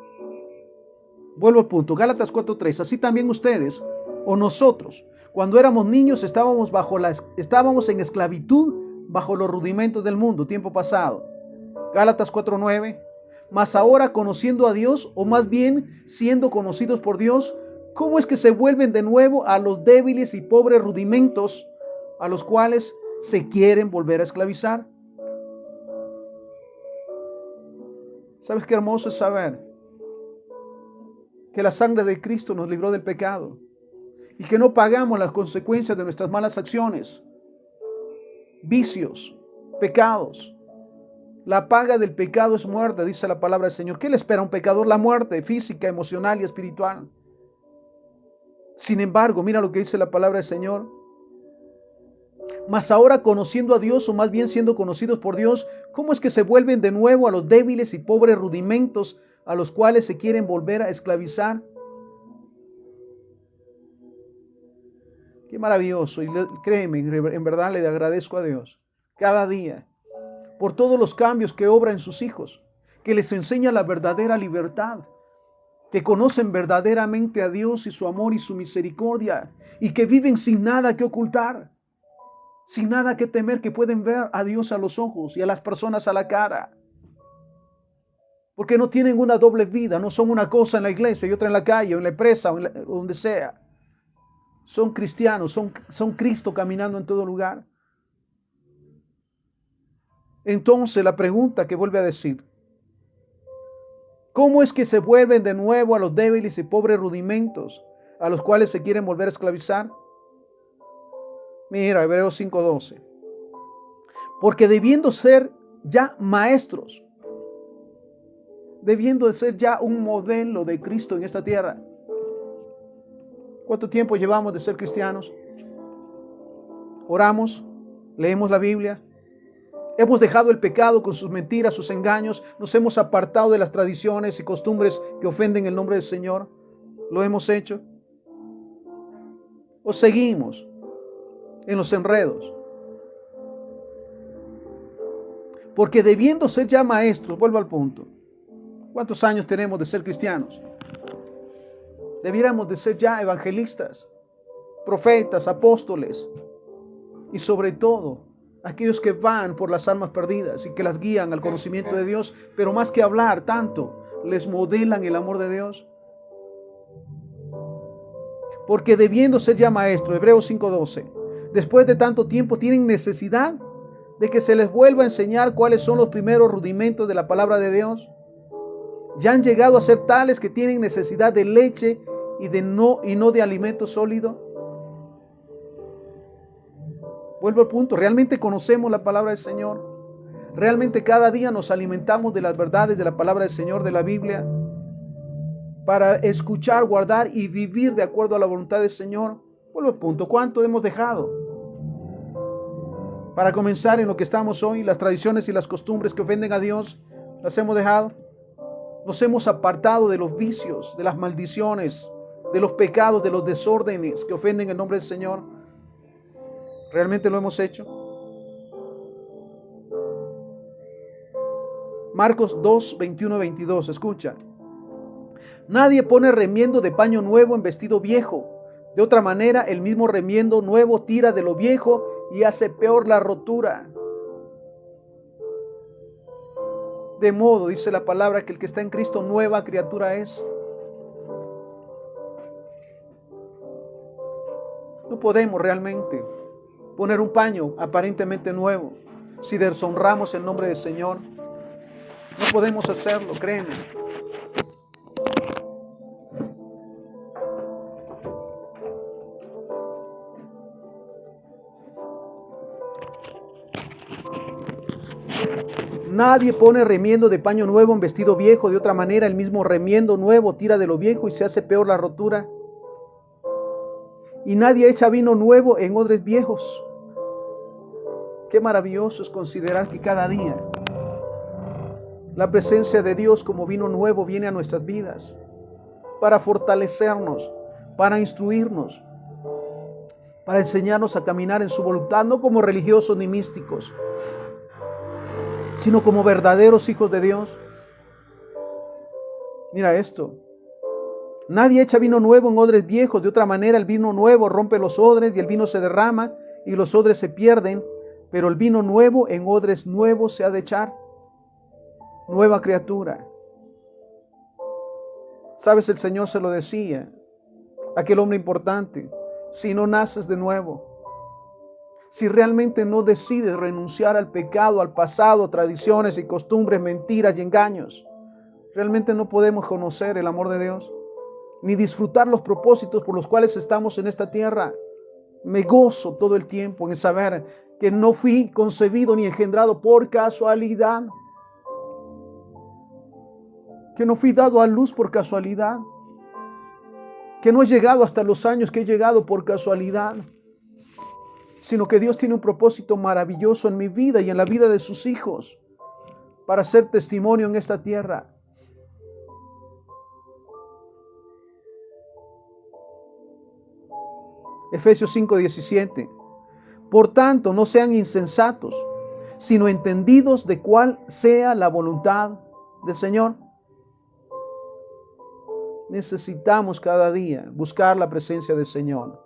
Vuelvo al punto, Gálatas 4:3. Así también ustedes, o nosotros, cuando éramos niños, estábamos en esclavitud bajo los rudimentos del mundo, tiempo pasado. Gálatas 4:9. Mas ahora, conociendo a Dios, o más bien siendo conocidos por Dios, ¿cómo es que se vuelven de nuevo a los débiles y pobres rudimentos a los cuales se quieren volver a esclavizar? ¿Sabes qué hermoso es saber que la sangre de Cristo nos libró del pecado y que no pagamos las consecuencias de nuestras malas acciones, vicios, pecados? La paga del pecado es muerte, dice la palabra del Señor. ¿Qué le espera a un pecador? La muerte física, emocional y espiritual. Sin embargo, mira lo que dice la palabra del Señor. Mas ahora, conociendo a Dios, o más bien siendo conocidos por Dios, ¿cómo es que se vuelven de nuevo a los débiles y pobres rudimentos a los cuales se quieren volver a esclavizar? Qué maravilloso. Y créeme, en verdad le agradezco a Dios cada día por todos los cambios que obra en sus hijos, que les enseña la verdadera libertad, que conocen verdaderamente a Dios y su amor y su misericordia, y que viven sin nada que ocultar, sin nada que temer, que pueden ver a Dios a los ojos y a las personas a la cara. Porque no tienen una doble vida, no son una cosa en la iglesia y otra en la calle o en la empresa o donde sea. Son cristianos, son Cristo caminando en todo lugar. Entonces la pregunta que vuelve a decir, ¿cómo es que se vuelven de nuevo a los débiles y pobres rudimentos a los cuales se quieren volver a esclavizar? Mira, Hebreos 5:12. Porque debiendo ser ya maestros, debiendo de ser ya un modelo de Cristo en esta tierra. ¿Cuánto tiempo llevamos de ser cristianos? Oramos, leemos la Biblia, hemos dejado el pecado con sus mentiras, sus engaños, nos hemos apartado de las tradiciones y costumbres que ofenden el nombre del Señor. ¿Lo hemos hecho? ¿O seguimos en los enredos? Porque debiendo ser ya maestros, vuelvo al punto. ¿Cuántos años tenemos de ser cristianos? Debiéramos de ser ya evangelistas, profetas, apóstoles y sobre todo aquellos que van por las almas perdidas y que las guían al conocimiento de Dios, pero más que hablar tanto, les modelan el amor de Dios. Porque debiendo ser ya maestros, Hebreos 5:12, después de tanto tiempo tienen necesidad de que se les vuelva a enseñar cuáles son los primeros rudimentos de la palabra de Dios. Ya han llegado a ser tales que tienen necesidad de leche y no de alimento sólido? Vuelvo al punto, ¿realmente conocemos la palabra del Señor? ¿Realmente cada día nos alimentamos de las verdades de la palabra del Señor, de la Biblia, para escuchar, guardar y vivir de acuerdo a la voluntad del Señor? Vuelvo al punto, ¿cuánto hemos dejado? Para comenzar en lo que estamos hoy, las tradiciones y las costumbres que ofenden a Dios, las hemos dejado. Nos hemos apartado de los vicios, de las maldiciones, de los pecados, de los desórdenes que ofenden el nombre del Señor. ¿Realmente lo hemos hecho? Marcos 2, 21, 22, escucha. Nadie pone remiendo de paño nuevo en vestido viejo. De otra manera, el mismo remiendo nuevo tira de lo viejo y hace peor la rotura. De modo, dice la palabra, que el que está en Cristo nueva criatura es. No podemos realmente poner un paño aparentemente nuevo si deshonramos el nombre del Señor. No podemos hacerlo, créeme. Nadie pone remiendo de paño nuevo en vestido viejo. De otra manera, el mismo remiendo nuevo tira de lo viejo y se hace peor la rotura. Y nadie echa vino nuevo en odres viejos. Qué maravilloso es considerar que cada día la presencia de Dios como vino nuevo viene a nuestras vidas para fortalecernos, para instruirnos, para enseñarnos a caminar en su voluntad, no como religiosos ni místicos, sino como verdaderos hijos de Dios. Mira esto. Nadie echa vino nuevo en odres viejos. De otra manera, el vino nuevo rompe los odres y el vino se derrama y los odres se pierden. Pero el vino nuevo en odres nuevos se ha de echar. Nueva criatura. ¿Sabes? El Señor se lo decía a aquel hombre importante. Si no naces de nuevo, si realmente no decides renunciar al pecado, al pasado, tradiciones y costumbres, mentiras y engaños, realmente no podemos conocer el amor de Dios, ni disfrutar los propósitos por los cuales estamos en esta tierra. Me gozo todo el tiempo en saber que no fui concebido ni engendrado por casualidad, que no fui dado a luz por casualidad, que no he llegado hasta los años que he llegado por casualidad, sino que Dios tiene un propósito maravilloso en mi vida y en la vida de sus hijos para ser testimonio en esta tierra. Efesios 5:17. Por tanto, no sean insensatos, sino entendidos de cuál sea la voluntad del Señor. Necesitamos cada día buscar la presencia del Señor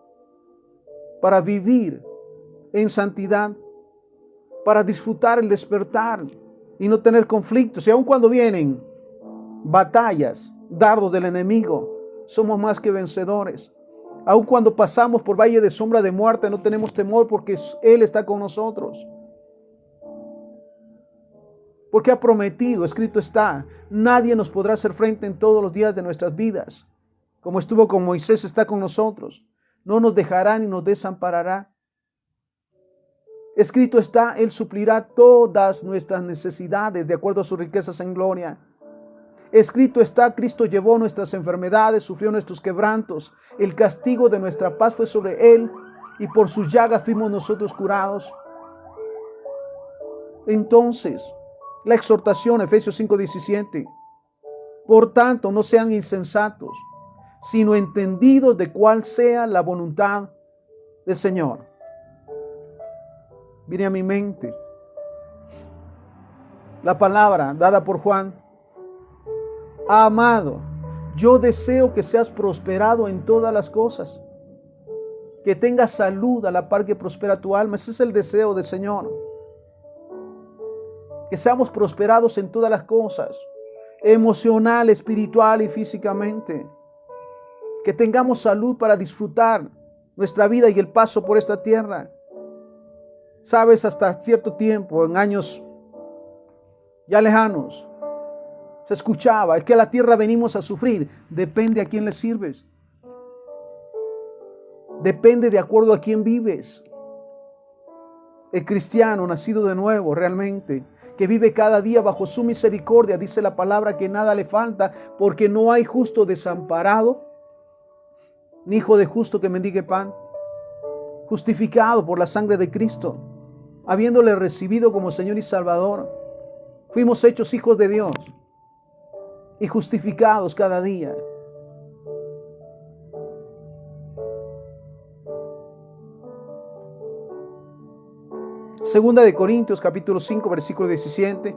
para vivir en santidad, para disfrutar el despertar y no tener conflictos. Y aun cuando vienen batallas, dardos del enemigo, somos más que vencedores. Aun cuando pasamos por valle de sombra de muerte, no tenemos temor porque Él está con nosotros. Porque ha prometido, escrito está, nadie nos podrá hacer frente en todos los días de nuestras vidas. Como estuvo con Moisés, está con nosotros. No nos dejará ni nos desamparará. Escrito está, Él suplirá todas nuestras necesidades de acuerdo a sus riquezas en gloria. Escrito está, Cristo llevó nuestras enfermedades, sufrió nuestros quebrantos. El castigo de nuestra paz fue sobre Él y por sus llagas fuimos nosotros curados. Entonces, la exhortación, Efesios 5:17. Por tanto, no sean insensatos, sino entendidos de cuál sea la voluntad del Señor. Viene a mi mente la palabra dada por Juan. Amado, yo deseo que seas prosperado en todas las cosas, que tengas salud a la par que prospera tu alma. Ese es el deseo del Señor. Que seamos prosperados en todas las cosas, emocional, espiritual y físicamente. Que tengamos salud para disfrutar nuestra vida y el paso por esta tierra. Sabes, hasta cierto tiempo, en años ya lejanos, se escuchaba, es que a la tierra venimos a sufrir. Depende a quién le sirves. Depende de acuerdo a quién vives. El cristiano nacido de nuevo realmente, que vive cada día bajo su misericordia, dice la palabra que nada le falta, porque no hay justo desamparado, ni hijo de justo que mendigue pan. Justificado por la sangre de Cristo, habiéndole recibido como Señor y Salvador, fuimos hechos hijos de Dios y justificados cada día. Segunda de Corintios capítulo 5 versículo 17,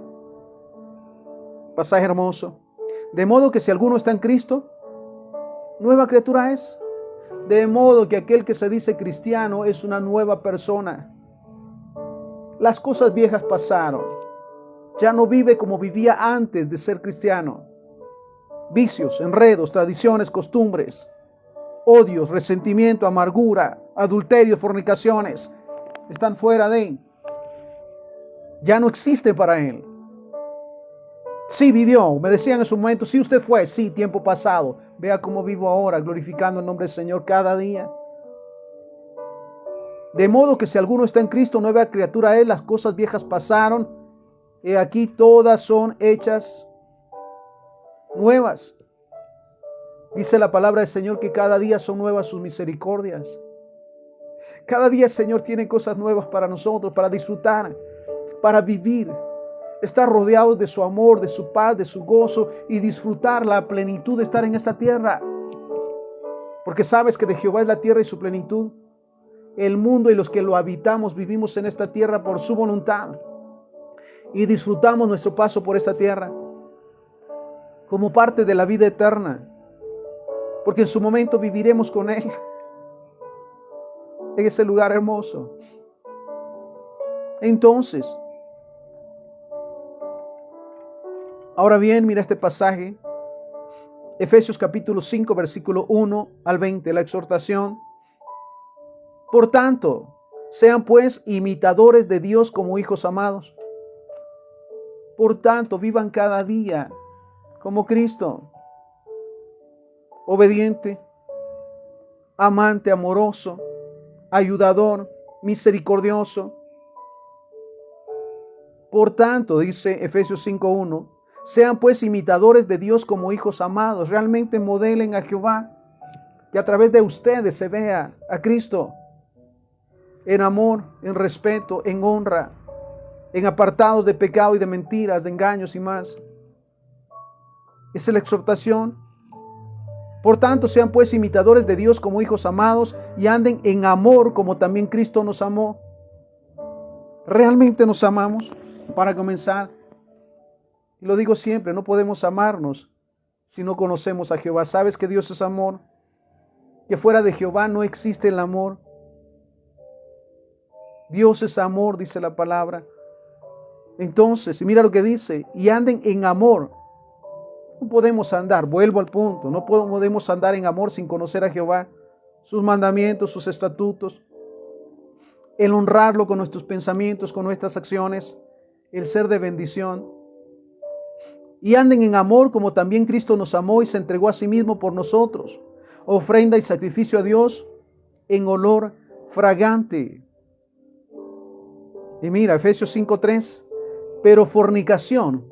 pasaje hermoso. De modo que si alguno está en Cristo, nueva criatura es. De modo que aquel que se dice cristiano es una nueva persona. Las cosas viejas pasaron. Ya no vive como vivía antes de ser cristiano. Vicios, enredos, tradiciones, costumbres, odios, resentimiento, amargura, adulterio, fornicaciones, están fuera de él. Ya no existe para él. Sí vivió, me decían en su momento, sí usted fue, sí, tiempo pasado. Vea cómo vivo ahora, glorificando el nombre del Señor cada día. De modo que si alguno está en Cristo, nueva criatura es, las cosas viejas pasaron, y aquí todas son hechas nuevas. Dice la palabra del Señor que cada día son nuevas sus misericordias. Cada día el Señor tiene cosas nuevas para nosotros, para disfrutar, para vivir. Estar rodeados de su amor, de su paz, de su gozo y disfrutar la plenitud de estar en esta tierra. Porque sabes que de Jehová es la tierra y su plenitud. El mundo y los que lo habitamos vivimos en esta tierra por su voluntad. Y disfrutamos nuestro paso por esta tierra como parte de la vida eterna. Porque en su momento viviremos con Él en ese lugar hermoso. Entonces, ahora bien, mira este pasaje, Efesios capítulo 5, versículo 1 al 20, la exhortación. Por tanto, sean pues imitadores de Dios como hijos amados. Por tanto, vivan cada día como Cristo, obediente, amante, amoroso, ayudador, misericordioso. Por tanto, dice Efesios 5:1, sean pues imitadores de Dios como hijos amados. Realmente modelen a Jehová, que a través de ustedes se vea a Cristo en amor, en respeto, en honra, en apartados de pecado y de mentiras, de engaños y más. Esa es la exhortación. Por tanto, sean pues imitadores de Dios como hijos amados y anden en amor como también Cristo nos amó. ¿Realmente nos amamos? Para comenzar, y lo digo siempre, no podemos amarnos si no conocemos a Jehová. ¿Sabes que Dios es amor? Que fuera de Jehová no existe el amor. Dios es amor, dice la palabra. Entonces, mira lo que dice, y anden en amor. No podemos andar, vuelvo al punto, no podemos andar en amor sin conocer a Jehová, sus mandamientos, sus estatutos, el honrarlo con nuestros pensamientos, con nuestras acciones, el ser de bendición. Y anden en amor como también Cristo nos amó y se entregó a sí mismo por nosotros, ofrenda y sacrificio a Dios en olor fragante. Y mira, Efesios 5:3, pero fornicación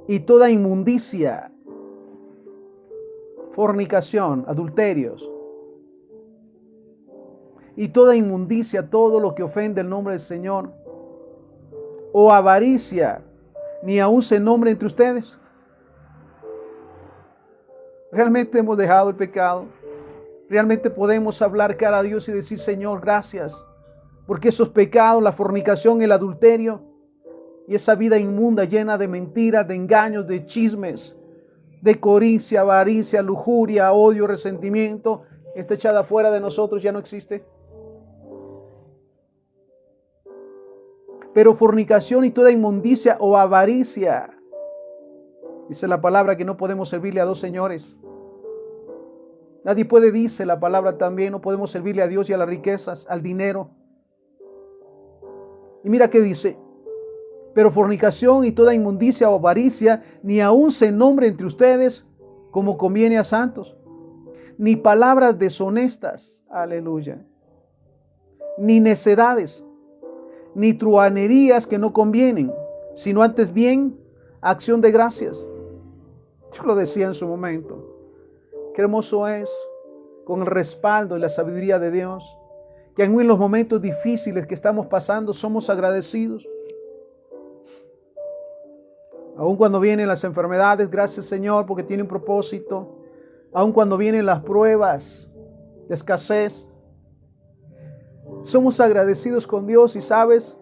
y toda inmundicia, fornicación, adulterios, y toda inmundicia, todo lo que ofende el nombre del Señor, o avaricia, ni aún se nombre entre ustedes. Realmente hemos dejado el pecado. Realmente podemos hablar cara a Dios y decir, Señor, gracias, porque esos pecados, la fornicación, el adulterio y esa vida inmunda llena de mentiras, de engaños, de chismes, de codicia, avaricia, lujuria, odio, resentimiento, está echada fuera de nosotros, ya no existe. Pero fornicación y toda inmundicia o avaricia, dice la palabra que no podemos servirle a dos señores. Nadie puede, dice la palabra también, no podemos servirle a Dios y a las riquezas, al dinero. Y mira qué dice, pero fornicación y toda inmundicia o avaricia, ni aún se nombre entre ustedes como conviene a santos, ni palabras deshonestas, Aleluya. Ni necedades, ni truhanerías que no convienen, sino antes bien acción de gracias. Yo lo decía en su momento. Qué hermoso es, con el respaldo y la sabiduría de Dios, que aún en los momentos difíciles que estamos pasando somos agradecidos. Aun cuando vienen las enfermedades, gracias Señor, porque tiene un propósito. Aun cuando vienen las pruebas de escasez, somos agradecidos con Dios. Y sabes,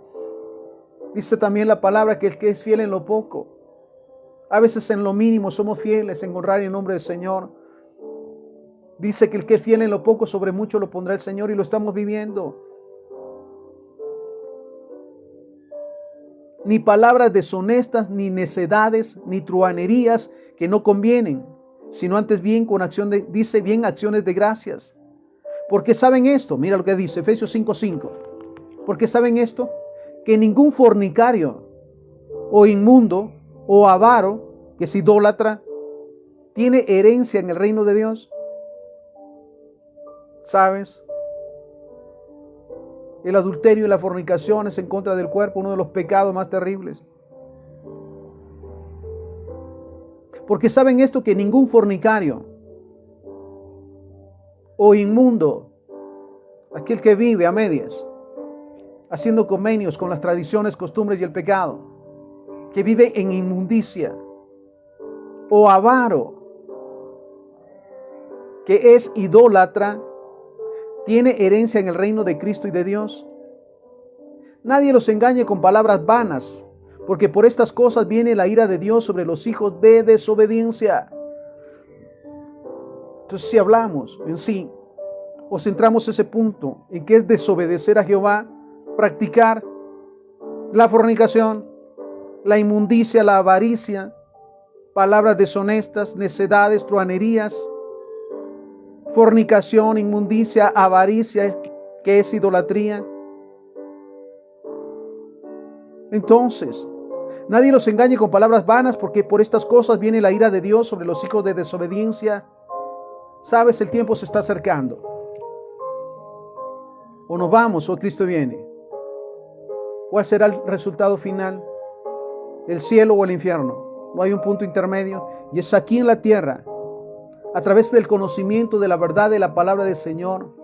dice también la palabra que el que es fiel en lo poco, a veces en lo mínimo somos fieles en honrar el nombre del Señor. Dice que el que es fiel en lo poco, sobre mucho lo pondrá el Señor, y lo estamos viviendo. Ni palabras deshonestas, ni necedades, ni truhanerías que no convienen, sino antes bien con dice bien acciones de gracias. Porque saben esto, mira lo que dice Efesios 5:5. Porque saben esto, que ningún fornicario o inmundo o avaro, que es idólatra, tiene herencia en el reino de Dios. ¿Sabes? El adulterio y la fornicación es en contra del cuerpo, uno de los pecados más terribles. Porque saben esto, que ningún fornicario o inmundo, aquel que vive a medias, haciendo convenios con las tradiciones, costumbres y el pecado, que vive en inmundicia, o avaro, que es idólatra, tiene herencia en el reino de Cristo y de Dios. Nadie los engañe con palabras vanas, porque por estas cosas viene la ira de Dios sobre los hijos de desobediencia. Entonces, si hablamos en sí, o centramos ese punto en que es desobedecer a Jehová, practicar la fornicación, la inmundicia, la avaricia, palabras deshonestas, necedades, truhanerías, fornicación, inmundicia, avaricia, que es idolatría. Entonces, nadie los engañe con palabras vanas, porque por estas cosas viene la ira de Dios sobre los hijos de desobediencia. Sabes, el tiempo se está acercando. O nos vamos o Cristo viene. ¿Cuál será el resultado final? ¿El cielo o el infierno? No hay un punto intermedio. Y es aquí en la tierra, a través del conocimiento de la verdad de la palabra del Señor,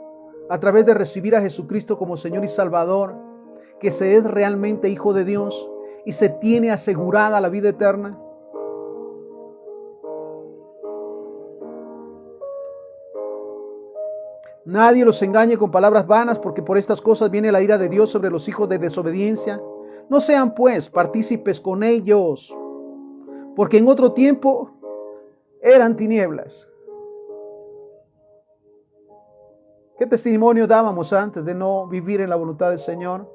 a través de recibir a Jesucristo como Señor y Salvador, que se es realmente hijo de Dios y se tiene asegurada la vida eterna. Nadie los engañe con palabras vanas, porque por estas cosas viene la ira de Dios sobre los hijos de desobediencia. No sean pues partícipes con ellos, porque en otro tiempo eran tinieblas. ¿Qué testimonio dábamos antes de no vivir en la voluntad del Señor?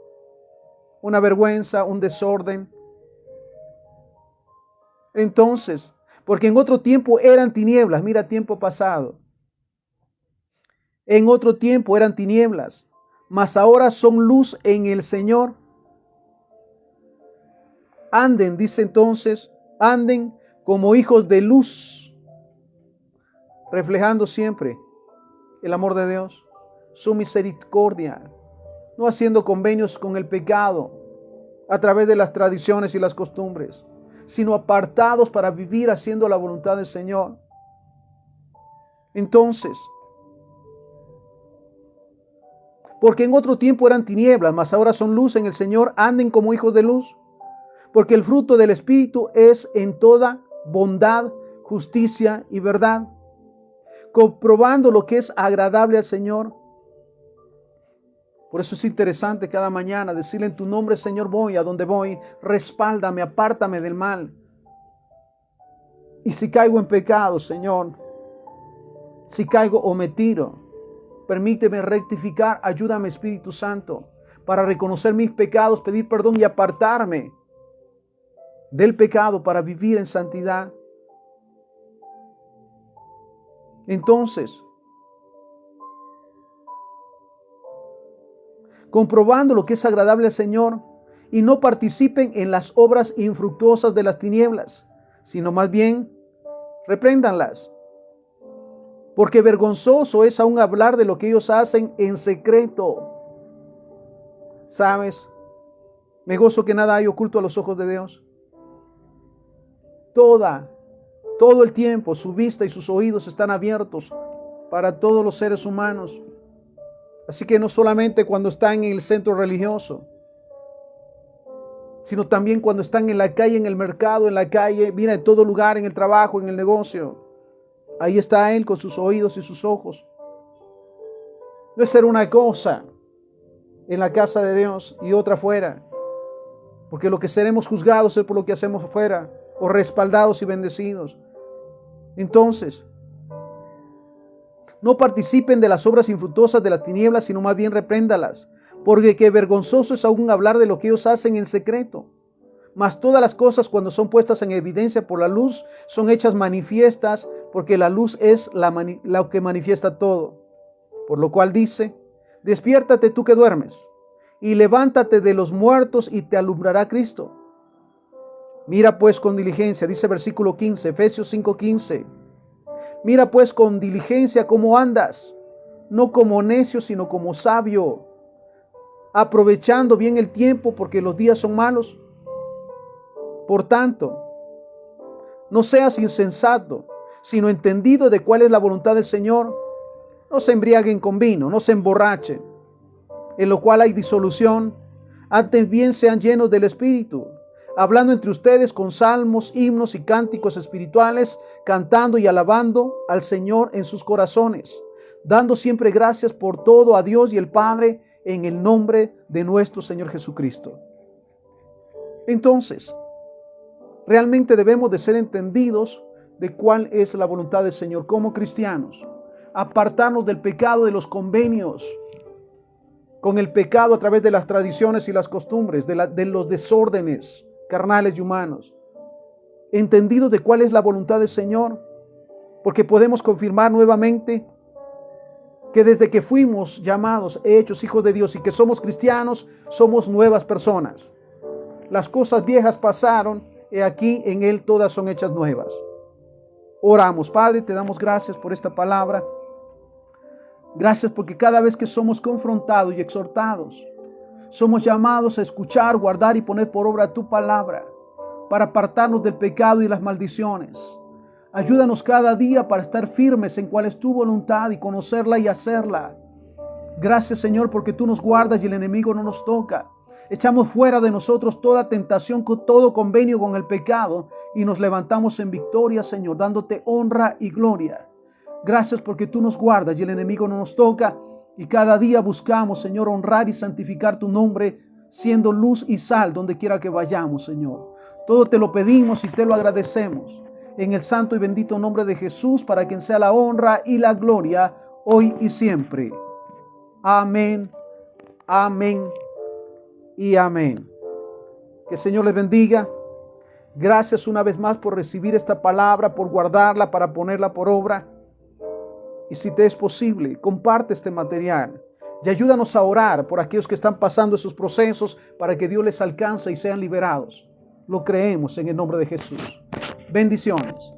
Una vergüenza, un desorden. Entonces, porque en otro tiempo eran tinieblas, mira, tiempo pasado. En otro tiempo eran tinieblas, mas ahora son luz en el Señor. Anden, dice entonces, anden como hijos de luz, reflejando siempre el amor de Dios, su misericordia, no haciendo convenios con el pecado a través de las tradiciones y las costumbres, sino apartados para vivir haciendo la voluntad del Señor. Entonces, porque en otro tiempo eran tinieblas, mas ahora son luz en el Señor, anden como hijos de luz, porque el fruto del Espíritu es en toda bondad, justicia y verdad, comprobando lo que es agradable al Señor. Por eso es interesante cada mañana decirle: en tu nombre, Señor, voy a donde voy, respáldame, apártame del mal. Y si caigo en pecado, Señor, si caigo o me tiro, permíteme rectificar, ayúdame, Espíritu Santo, para reconocer mis pecados, pedir perdón y apartarme del pecado para vivir en santidad. Entonces, comprobando lo que es agradable al Señor, y no participen en las obras infructuosas de las tinieblas, sino más bien repréndanlas. porque vergonzoso es aún hablar de lo que ellos hacen en secreto. ¿Sabes? Me gozo que nada hay oculto a los ojos de Dios. Todo el tiempo su vista y sus oídos están abiertos para todos los seres humanos. Así que no solamente cuando están en el centro religioso, sino también cuando están en la calle, en el mercado, en la calle, mira, en todo lugar, en el trabajo, en el negocio. Ahí está Él con sus oídos y sus ojos. No es ser una cosa en la casa de Dios y otra fuera, porque lo que seremos juzgados es por lo que hacemos afuera, o respaldados y bendecidos. Entonces, no participen de las obras infructuosas de las tinieblas, sino más bien repréndalas, porque qué vergonzoso es aún hablar de lo que ellos hacen en secreto. Mas todas las cosas, cuando son puestas en evidencia por la luz, son hechas manifiestas, porque la luz es la que manifiesta todo. Por lo cual dice: despiértate tú que duermes, y levántate de los muertos, y te alumbrará Cristo. Mira pues con diligencia, dice versículo 15, Efesios 5:15. Mira pues con diligencia cómo andas, no como necio, sino como sabio, aprovechando bien el tiempo, porque los días son malos. Por tanto, no seas insensato, sino entendido de cuál es la voluntad del Señor. No se embriaguen con vino, no se emborrachen, en lo cual hay disolución. Antes bien sean llenos del Espíritu, hablando entre ustedes con salmos, himnos y cánticos espirituales, cantando y alabando al Señor en sus corazones, dando siempre gracias por todo a Dios y el Padre, en el nombre de nuestro Señor Jesucristo. Entonces, realmente debemos de ser entendidos de cuál es la voluntad del Señor como cristianos. Apartarnos del pecado de los convenios con el pecado a través de las tradiciones y las costumbres, de los desórdenes carnales y humanos. Entendidos de cuál es la voluntad del Señor, porque podemos confirmar nuevamente que desde que fuimos llamados, hechos hijos de Dios y que somos cristianos, somos nuevas personas. Las cosas viejas pasaron, y aquí en Él todas son hechas nuevas. Oramos. Padre, te damos gracias por esta palabra. Gracias porque cada vez que somos confrontados y exhortados, somos llamados a escuchar, guardar y poner por obra tu palabra para apartarnos del pecado y las maldiciones. Ayúdanos cada día para estar firmes en cuál es tu voluntad y conocerla y hacerla. Gracias, Señor, porque tú nos guardas y el enemigo no nos toca. Echamos fuera de nosotros toda tentación, todo convenio con el pecado y nos levantamos en victoria, Señor, dándote honra y gloria. Gracias porque tú nos guardas y el enemigo no nos toca. Y cada día buscamos, Señor, honrar y santificar tu nombre, siendo luz y sal donde quiera que vayamos, Señor. Todo te lo pedimos y te lo agradecemos. En el santo y bendito nombre de Jesús, para quien sea la honra y la gloria, hoy y siempre. Amén, amén y amén. Que el Señor les bendiga. Gracias una vez más por recibir esta palabra, por guardarla, para ponerla por obra. Y si te es posible, comparte este material y ayúdanos a orar por aquellos que están pasando esos procesos para que Dios les alcance y sean liberados. Lo creemos en el nombre de Jesús. Bendiciones.